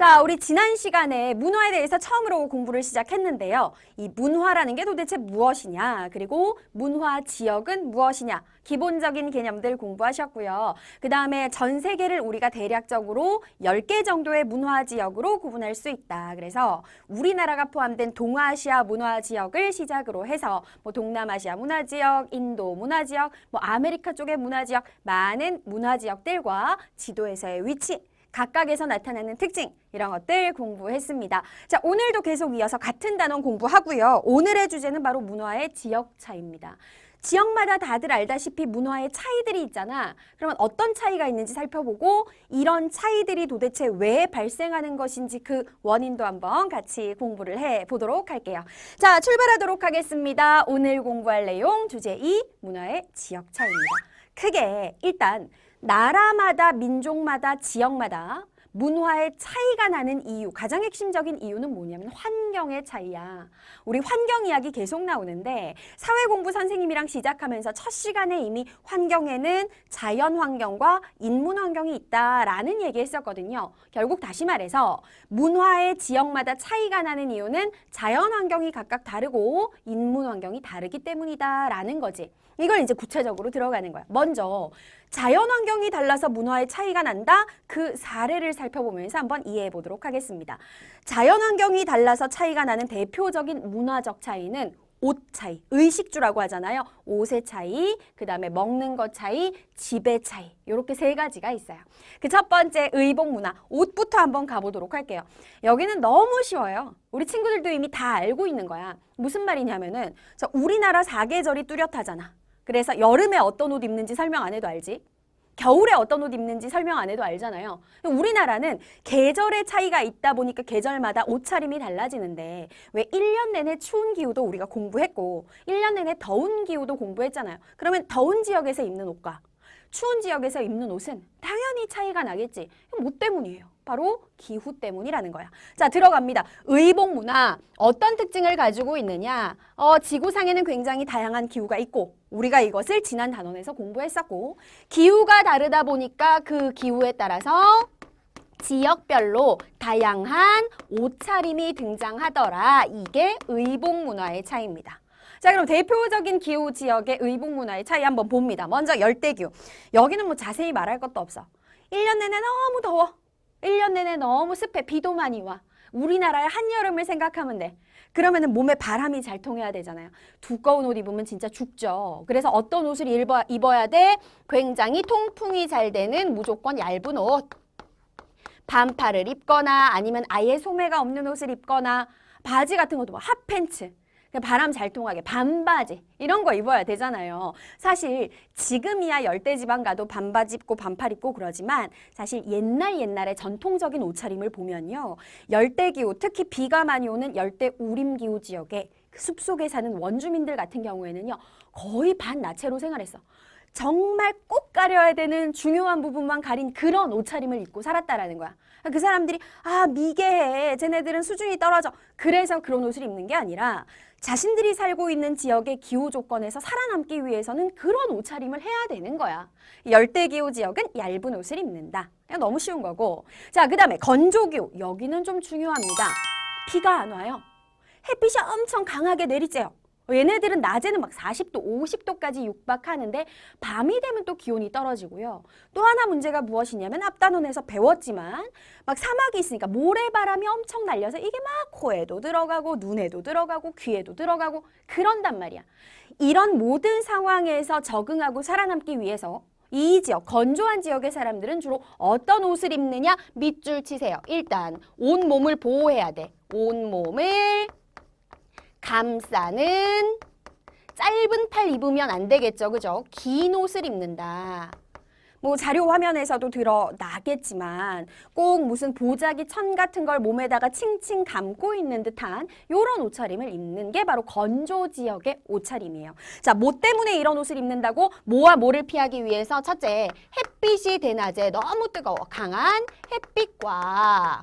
자, 우리 지난 시간에 문화에 대해서 처음으로 공부를 시작했는데요. 이 문화라는 게 도대체 무엇이냐, 그리고 문화 지역은 무엇이냐, 기본적인 개념들 공부하셨고요. 그 다음에 전 세계를 우리가 대략적으로 10개 정도의 문화 지역으로 구분할 수 있다. 그래서 우리나라가 포함된 동아시아 문화 지역을 시작으로 해서 뭐 동남아시아 문화 지역, 인도 문화 지역, 뭐 아메리카 쪽의 문화 지역, 많은 문화 지역들과 지도에서의 위치, 각각에서 나타나는 특징, 이런 것들 공부했습니다. 자, 오늘도 계속 이어서 같은 단원 공부하고요. 오늘의 주제는 바로 문화의 지역 차이입니다. 지역마다 다들 알다시피 문화의 차이들이 있잖아. 그러면 어떤 차이가 있는지 살펴보고 이런 차이들이 도대체 왜 발생하는 것인지 그 원인도 한번 같이 공부를 해보도록 할게요. 자, 출발하도록 하겠습니다. 오늘 공부할 내용 주제 2, 문화의 지역 차이입니다. 크게 일단 나라마다, 민족마다, 지역마다 문화의 차이가 나는 이유, 가장 핵심적인 이유는 뭐냐면 환경의 차이야. 우리 환경 이야기 계속 나오는데 사회공부 선생님이랑 시작하면서 첫 시간에 이미 환경에는 자연 환경과 인문 환경이 있다라는 얘기 했었거든요. 결국 다시 말해서 문화의 지역마다 차이가 나는 이유는 자연 환경이 각각 다르고 인문 환경이 다르기 때문이다라는 거지. 이걸 이제 구체적으로 들어가는 거야. 먼저 자연 환경이 달라서 문화의 차이가 난다. 그 사례를 살펴보면서 한번 이해해 보도록 하겠습니다. 자연 환경이 달라서 차이가 나는 대표적인 문화적 차이는 옷 차이, 의식주라고 하잖아요. 옷의 차이, 그 다음에 먹는 것 차이, 집의 차이, 이렇게 세 가지가 있어요. 그 첫 번째 의복 문화, 옷부터 한번 가보도록 할게요. 여기는 너무 쉬워요. 우리 친구들도 이미 다 알고 있는 거야. 무슨 말이냐면은 우리나라 사계절이 뚜렷하잖아. 그래서 여름에 어떤 옷 입는지 설명 안 해도 알지? 겨울에 어떤 옷 입는지 설명 안 해도 알잖아요. 우리나라는 계절의 차이가 있다 보니까 계절마다 옷차림이 달라지는데 왜 1년 내내 추운 기후도 우리가 공부했고 1년 내내 더운 기후도 공부했잖아요. 그러면 더운 지역에서 입는 옷과 추운 지역에서 입는 옷은 당연히 차이가 나겠지. 뭐 때문이에요? 바로 기후 때문이라는 거야. 자, 들어갑니다. 의복 문화, 어떤 특징을 가지고 있느냐? 지구상에는 굉장히 다양한 기후가 있고 우리가 이것을 지난 단원에서 공부했었고 기후가 다르다 보니까 그 기후에 따라서 지역별로 다양한 옷차림이 등장하더라. 이게 의복 문화의 차이입니다. 자, 그럼 대표적인 기후 지역의 의복 문화의 차이 한번 봅니다. 먼저 열대기후. 여기는 뭐 자세히 말할 것도 없어. 1년 내내 너무 더워. 1년 내내 너무 습해. 비도 많이 와. 우리나라의 한여름을 생각하면 돼. 그러면은 몸에 바람이 잘 통해야 되잖아요. 두꺼운 옷 입으면 진짜 죽죠. 그래서 어떤 옷을 입어야 돼? 굉장히 통풍이 잘 되는 무조건 얇은 옷. 반팔을 입거나 아니면 아예 소매가 없는 옷을 입거나 바지 같은 것도 뭐 핫팬츠. 바람 잘 통하게 반바지 이런 거 입어야 되잖아요. 사실 지금이야 열대지방 가도 반바지 입고 반팔 입고 그러지만 사실 옛날에 전통적인 옷차림을 보면요. 열대기후, 특히 비가 많이 오는 열대우림기후 지역에 숲속에 사는 원주민들 같은 경우에는요. 거의 반나체로 생활했어. 정말 꼭 가려야 되는 중요한 부분만 가린 그런 옷차림을 입고 살았다라는 거야. 그 사람들이 미개해. 쟤네들은 수준이 떨어져. 그래서 그런 옷을 입는 게 아니라 자신들이 살고 있는 지역의 기후 조건에서 살아남기 위해서는 그런 옷차림을 해야 되는 거야. 열대기후 지역은 얇은 옷을 입는다. 그냥 너무 쉬운 거고. 자, 그 다음에 건조기후. 여기는 좀 중요합니다. 비가 안 와요. 햇빛이 엄청 강하게 내리쬐요. 얘네들은 낮에는 막 40도, 50도까지 육박하는데 밤이 되면 또 기온이 떨어지고요. 또 하나 문제가 무엇이냐면 앞단원에서 배웠지만 막 사막이 있으니까 모래바람이 엄청 날려서 이게 막 코에도 들어가고 눈에도 들어가고 귀에도 들어가고 그런단 말이야. 이런 모든 상황에서 적응하고 살아남기 위해서 이 지역, 건조한 지역의 사람들은 주로 어떤 옷을 입느냐? 밑줄 치세요. 일단 온몸을 보호해야 돼. 온몸을 감싸는 짧은 팔 입으면 안 되겠죠. 그죠? 긴 옷을 입는다. 뭐 자료 화면에서도 드러나겠지만 꼭 무슨 보자기 천 같은 걸 몸에다가 칭칭 감고 있는 듯한 이런 옷차림을 입는 게 바로 건조 지역의 옷차림이에요. 자, 뭐 때문에 이런 옷을 입는다고? 뭐와 뭐를 피하기 위해서? 첫째, 햇빛이 대낮에 너무 뜨거워. 강한 햇빛과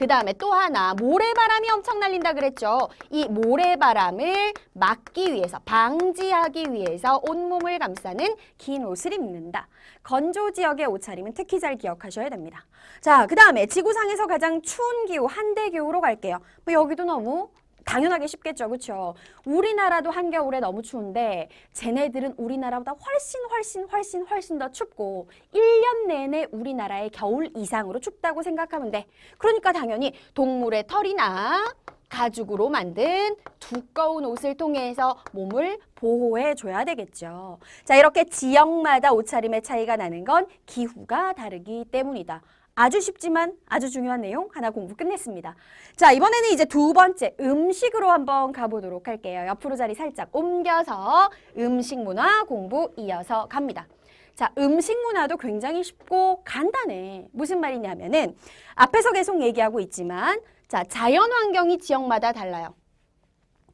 그 다음에 또 하나 모래바람이 엄청 날린다 그랬죠. 이 모래바람을 막기 위해서 방지하기 위해서 온몸을 감싸는 긴 옷을 입는다. 건조 지역의 옷차림은 특히 잘 기억하셔야 됩니다. 자, 그 다음에 지구상에서 가장 추운 기후 한대기후로 갈게요. 뭐 여기도 너무 당연하게 쉽겠죠. 그렇죠? 우리나라도 한겨울에 너무 추운데 쟤네들은 우리나라보다 훨씬 더 춥고 1년 내내 우리나라의 겨울 이상으로 춥다고 생각하면 돼. 그러니까 당연히 동물의 털이나 가죽으로 만든 두꺼운 옷을 통해서 몸을 보호해 줘야 되겠죠. 자, 이렇게 지역마다 옷차림의 차이가 나는 건 기후가 다르기 때문이다. 아주 쉽지만 아주 중요한 내용 하나 공부 끝냈습니다. 자, 이번에는 이제 두 번째 음식으로 한번 가보도록 할게요. 옆으로 자리 살짝 옮겨서 음식 문화 공부 이어서 갑니다. 자, 음식 문화도 굉장히 쉽고 간단해. 무슨 말이냐면은 앞에서 계속 얘기하고 있지만 자, 자연 환경이 지역마다 달라요.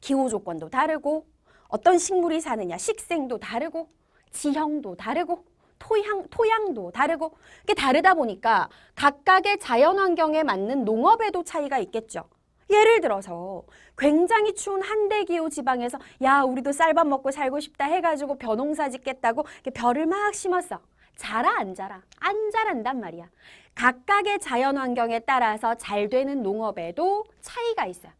기후 조건도 다르고 어떤 식물이 사느냐, 식생도 다르고 지형도 다르고 토양도 다르고 이게 다르다 보니까 각각의 자연 환경에 맞는 농업에도 차이가 있겠죠. 예를 들어서 굉장히 추운 한대기후 지방에서 야, 우리도 쌀밥 먹고 살고 싶다 해가지고 벼농사 짓겠다고 이렇게 벼를 막 심었어. 자라 안 자라? 안 자란단 말이야. 각각의 자연 환경에 따라서 잘 되는 농업에도 차이가 있어요.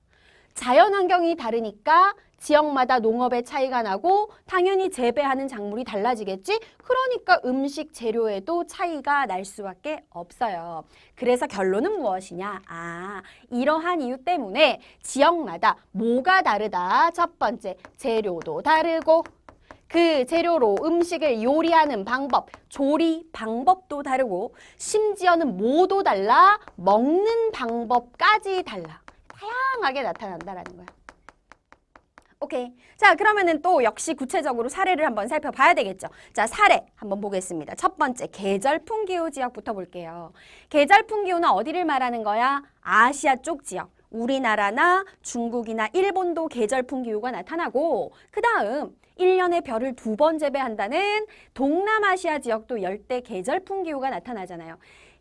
자연 환경이 다르니까 지역마다 농업의 차이가 나고 당연히 재배하는 작물이 달라지겠지? 그러니까 음식 재료에도 차이가 날 수밖에 없어요. 그래서 결론은 무엇이냐? 아, 이러한 이유 때문에 지역마다 뭐가 다르다? 첫 번째, 재료도 다르고 그 재료로 음식을 요리하는 방법, 조리 방법도 다르고 심지어는 뭐도 달라, 먹는 방법까지 달라. 다양하게 나타난다라는 거야. 오케이. 자, 그러면은 또 역시 구체적으로 사례를 한번 살펴봐야 되겠죠. 자, 사례 한번 보겠습니다. 첫 번째, 계절풍 기후 지역부터 볼게요. 계절풍 기후는 어디를 말하는 거야? 아시아 쪽 지역. 우리나라나 중국이나 일본도 계절풍 기후가 나타나고 그 다음 1년에 벼를 2번 재배한다는 동남아시아 지역도 열대 계절풍 기후가 나타나잖아요.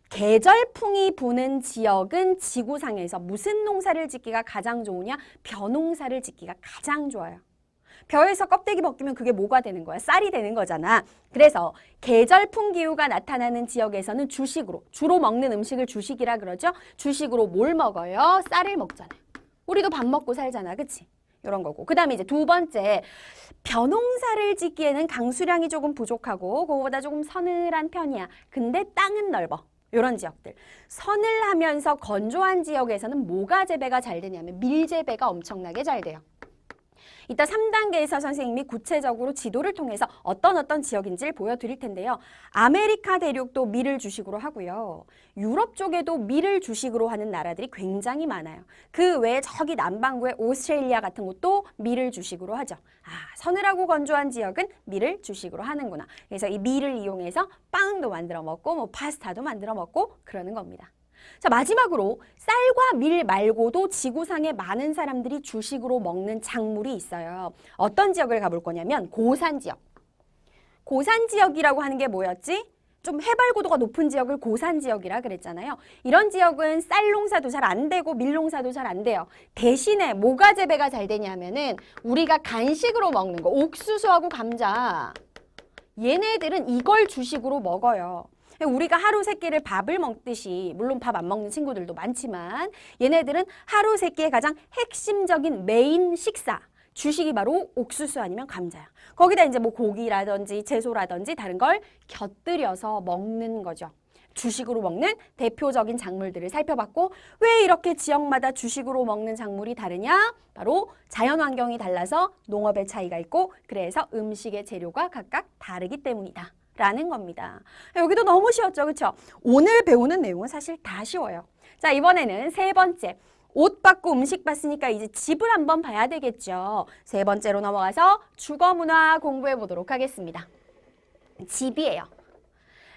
계절풍이 부는 지역은 지구상에서 무슨 농사를 짓기가 가장 좋으냐? 벼농사를 짓기가 가장 좋아요. 벼에서 껍데기 벗기면 그게 뭐가 되는 거야? 쌀이 되는 거잖아. 그래서 계절풍 기후가 나타나는 지역에서는 주식으로, 주로 먹는 음식을 주식이라 그러죠. 주식으로 뭘 먹어요? 쌀을 먹잖아요. 우리도 밥 먹고 살잖아. 그치? 이런 거고. 그 다음에 이제 두 번째, 벼농사를 짓기에는 강수량이 조금 부족하고 그거보다 조금 서늘한 편이야. 근데 땅은 넓어. 이런 지역들. 서늘하면서 건조한 지역에서는 뭐가 재배가 잘 되냐면 밀재배가 엄청나게 잘 돼요. 이따 3단계에서 선생님이 구체적으로 지도를 통해서 어떤 지역인지를 보여드릴 텐데요. 아메리카 대륙도 밀을 주식으로 하고요. 유럽 쪽에도 밀을 주식으로 하는 나라들이 굉장히 많아요. 그 외에 저기 남반구의 오스트레일리아 같은 곳도 밀을 주식으로 하죠. 아, 서늘하고 건조한 지역은 밀을 주식으로 하는구나. 그래서 이 밀을 이용해서 빵도 만들어 먹고 뭐 파스타도 만들어 먹고 그러는 겁니다. 자, 마지막으로 쌀과 밀 말고도 지구상에 많은 사람들이 주식으로 먹는 작물이 있어요. 어떤 지역을 가볼 거냐면 고산 지역. 고산 지역이라고 하는 게 뭐였지? 좀 해발 고도가 높은 지역을 고산 지역이라 그랬잖아요. 이런 지역은 쌀 농사도 잘 안 되고 밀 농사도 잘 안 돼요. 대신에 뭐가 재배가 잘 되냐면은 우리가 간식으로 먹는 거, 옥수수하고 감자. 얘네들은 이걸 주식으로 먹어요. 우리가 하루 세 끼를 밥을 먹듯이, 물론 밥 안 먹는 친구들도 많지만 얘네들은 하루 세 끼의 가장 핵심적인 메인 식사, 주식이 바로 옥수수 아니면 감자야. 거기다 이제 뭐 고기라든지 채소라든지 다른 걸 곁들여서 먹는 거죠. 주식으로 먹는 대표적인 작물들을 살펴봤고, 왜 이렇게 지역마다 주식으로 먹는 작물이 다르냐? 바로 자연 환경이 달라서 농업의 차이가 있고, 그래서 음식의 재료가 각각 다르기 때문이다 라는 겁니다. 여기도 너무 쉬웠죠, 그렇죠? 오늘 배우는 내용은 사실 다 쉬워요. 자, 이번에는 세 번째, 옷 받고 음식 봤으니까 이제 집을 한번 봐야 되겠죠. 세 번째로 넘어가서 주거 문화 공부해 보도록 하겠습니다. 집이에요.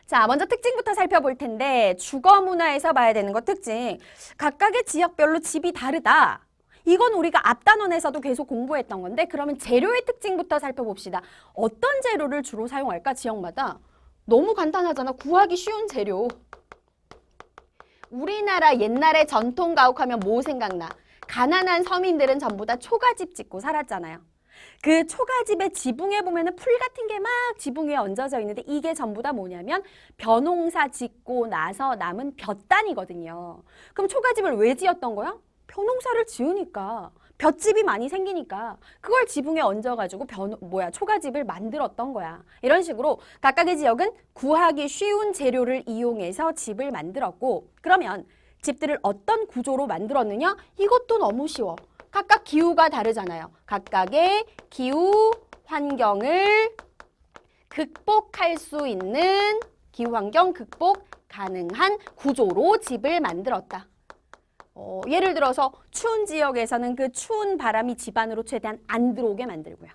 자, 먼저 특징부터 살펴볼 텐데, 주거 문화에서 봐야 되는 것 특징. 각각의 지역별로 집이 다르다. 이건 우리가 앞 단원에서도 계속 공부했던 건데, 그러면 재료의 특징부터 살펴봅시다. 어떤 재료를 주로 사용할까, 지역마다? 너무 간단하잖아. 구하기 쉬운 재료. 우리나라 옛날에 전통 가옥하면 뭐 생각나? 가난한 서민들은 전부 다 초가집 짓고 살았잖아요. 그 초가집의 지붕에 보면은 풀 같은 게 막 지붕 위에 얹어져 있는데 이게 전부 다 뭐냐면 벼농사 짓고 나서 남은 볕단이거든요. 그럼 초가집을 왜 지었던 거야? 벼농사를 지으니까. 볏집이 많이 생기니까 그걸 지붕에 얹어가지고 초가집을 만들었던 거야. 이런 식으로 각각의 지역은 구하기 쉬운 재료를 이용해서 집을 만들었고 그러면 집들을 어떤 구조로 만들었느냐? 이것도 너무 쉬워. 각각 기후가 다르잖아요. 각각의 기후 환경을 극복할 수 있는 기후 환경 극복 가능한 구조로 집을 만들었다. 예를 들어서 추운 지역에서는 그 추운 바람이 집 안으로 최대한 안 들어오게 만들고요.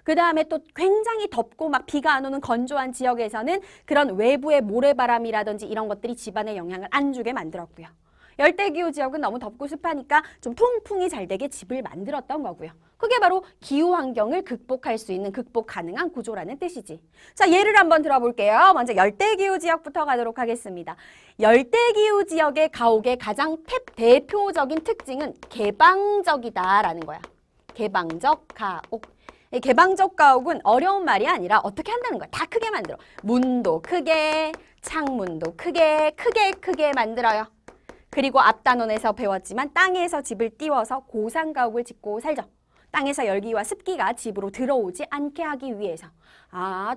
그 다음에 또 굉장히 덥고 막 비가 안 오는 건조한 지역에서는 그런 외부의 모래바람이라든지 이런 것들이 집 안에 영향을 안 주게 만들었고요. 열대기후 지역은 너무 덥고 습하니까 좀 통풍이 잘 되게 집을 만들었던 거고요. 그게 바로 기후 환경을 극복할 수 있는 극복 가능한 구조라는 뜻이지. 자, 예를 한번 들어볼게요. 먼저 열대기후 지역부터 가도록 하겠습니다. 열대기후 지역의 가옥의 가장 대표적인 특징은 개방적이다라는 거야. 개방적 가옥. 이 개방적 가옥은 어려운 말이 아니라 어떻게 한다는 거야. 다 크게 만들어. 문도 크게, 창문도 크게 만들어요. 그리고 앞단원에서 배웠지만 땅에서 집을 띄워서 고상가옥을 짓고 살죠. 땅에서 열기와 습기가 집으로 들어오지 않게 하기 위해서.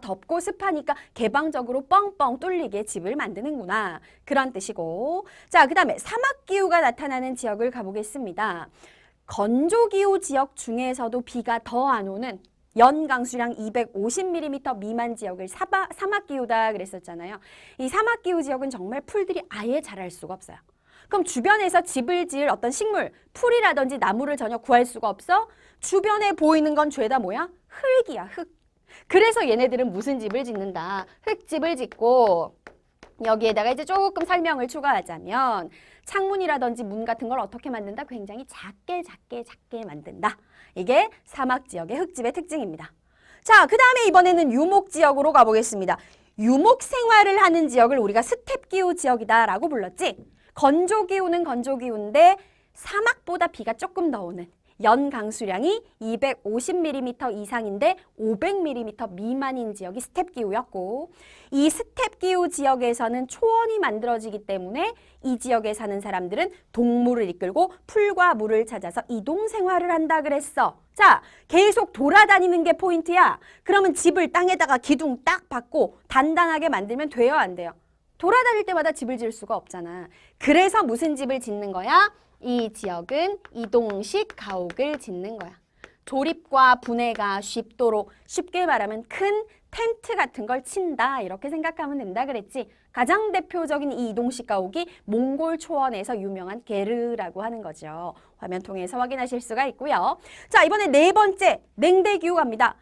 덥고 습하니까 개방적으로 뻥뻥 뚫리게 집을 만드는구나. 그런 뜻이고. 자, 그 다음에 사막기후가 나타나는 지역을 가보겠습니다. 건조기후 지역 중에서도 비가 더 안 오는 연강수량 250mm 미만 지역을 사막기후다 그랬었잖아요. 이 사막기후 지역은 정말 풀들이 아예 자랄 수가 없어요. 그럼 주변에서 집을 지을 어떤 식물, 풀이라든지 나무를 전혀 구할 수가 없어? 주변에 보이는 건 죄다 뭐야? 흙이야, 흙. 그래서 얘네들은 무슨 집을 짓는다? 흙집을 짓고 여기에다가 이제 조금 설명을 추가하자면 창문이라든지 문 같은 걸 어떻게 만든다? 굉장히 작게 만든다. 이게 사막지역의 흙집의 특징입니다. 자, 그 다음에 이번에는 유목지역으로 가보겠습니다. 유목 생활을 하는 지역을 우리가 스텝기후 지역이다라고 불렀지? 건조기후는 건조기후인데 사막보다 비가 조금 더 오는 연강수량이 250mm 이상인데 500mm 미만인 지역이 스텝기후였고 이 스텝기후 지역에서는 초원이 만들어지기 때문에 이 지역에 사는 사람들은 동물을 이끌고 풀과 물을 찾아서 이동 생활을 한다 그랬어. 자, 계속 돌아다니는 게 포인트야. 그러면 집을 땅에다가 기둥 딱 박고 단단하게 만들면 돼요, 안 돼요? 돌아다닐 때마다 집을 지을 수가 없잖아. 그래서 무슨 집을 짓는 거야? 이 지역은 이동식 가옥을 짓는 거야. 조립과 분해가 쉽도록 쉽게 말하면 큰 텐트 같은 걸 친다 이렇게 생각하면 된다 그랬지. 가장 대표적인 이 이동식 가옥이 몽골 초원에서 유명한 게르라고 하는 거죠. 화면 통해서 확인하실 수가 있고요. 자, 이번에 네 번째 냉대기후 갑니다.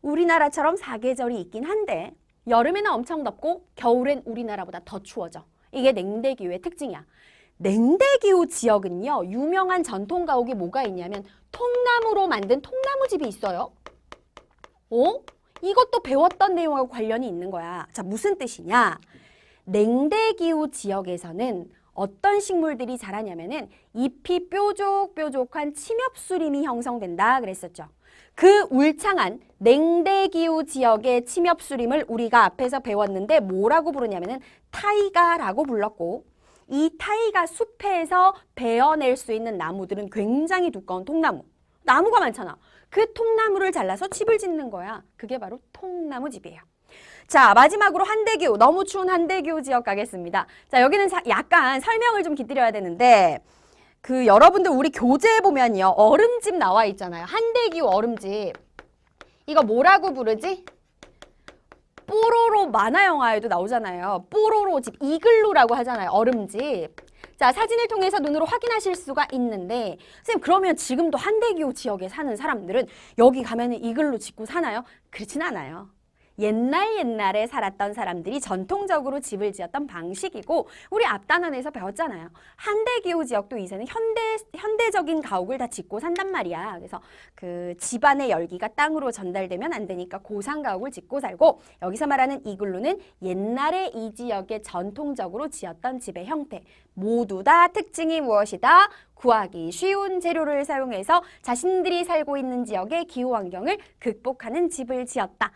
우리나라처럼 사계절이 있긴 한데 여름에는 엄청 덥고 겨울엔 우리나라보다 더 추워져. 이게 냉대기후의 특징이야. 냉대기후 지역은요. 유명한 전통 가옥이 뭐가 있냐면 통나무로 만든 통나무집이 있어요. 이것도 배웠던 내용하고 관련이 있는 거야. 자, 무슨 뜻이냐? 냉대기후 지역에서는 어떤 식물들이 자라냐면은 잎이 뾰족뾰족한 침엽수림이 형성된다 그랬었죠. 그 울창한 냉대기후 지역의 침엽수림을 우리가 앞에서 배웠는데 뭐라고 부르냐면은 타이가라고 불렀고 이 타이가 숲에서 베어낼 수 있는 나무들은 굉장히 두꺼운 통나무. 나무가 많잖아. 그 통나무를 잘라서 집을 짓는 거야. 그게 바로 통나무집이에요. 자, 마지막으로 한대기후, 너무 추운 한대기후 지역 가겠습니다. 자, 여기는 약간 설명을 좀 기다려야 되는데 여러분들 우리 교재에 보면요. 얼음집 나와 있잖아요. 한대기후 얼음집. 이거 뭐라고 부르지? 뽀로로 만화 영화에도 나오잖아요. 뽀로로 집, 이글루라고 하잖아요. 얼음집. 자, 사진을 통해서 눈으로 확인하실 수가 있는데 선생님 그러면 지금도 한대기후 지역에 사는 사람들은 여기 가면은 이글루 짓고 사나요? 그렇진 않아요. 옛날에 살았던 사람들이 전통적으로 집을 지었던 방식이고 우리 앞 단원에서 배웠잖아요. 한대기후 지역도 이제는 현대적인 가옥을 다 짓고 산단 말이야. 그래서 그 집안의 열기가 땅으로 전달되면 안 되니까 고상가옥을 짓고 살고 여기서 말하는 이글루는 옛날에 이 지역에 전통적으로 지었던 집의 형태 모두 다 특징이 무엇이다? 구하기 쉬운 재료를 사용해서 자신들이 살고 있는 지역의 기후 환경을 극복하는 집을 지었다.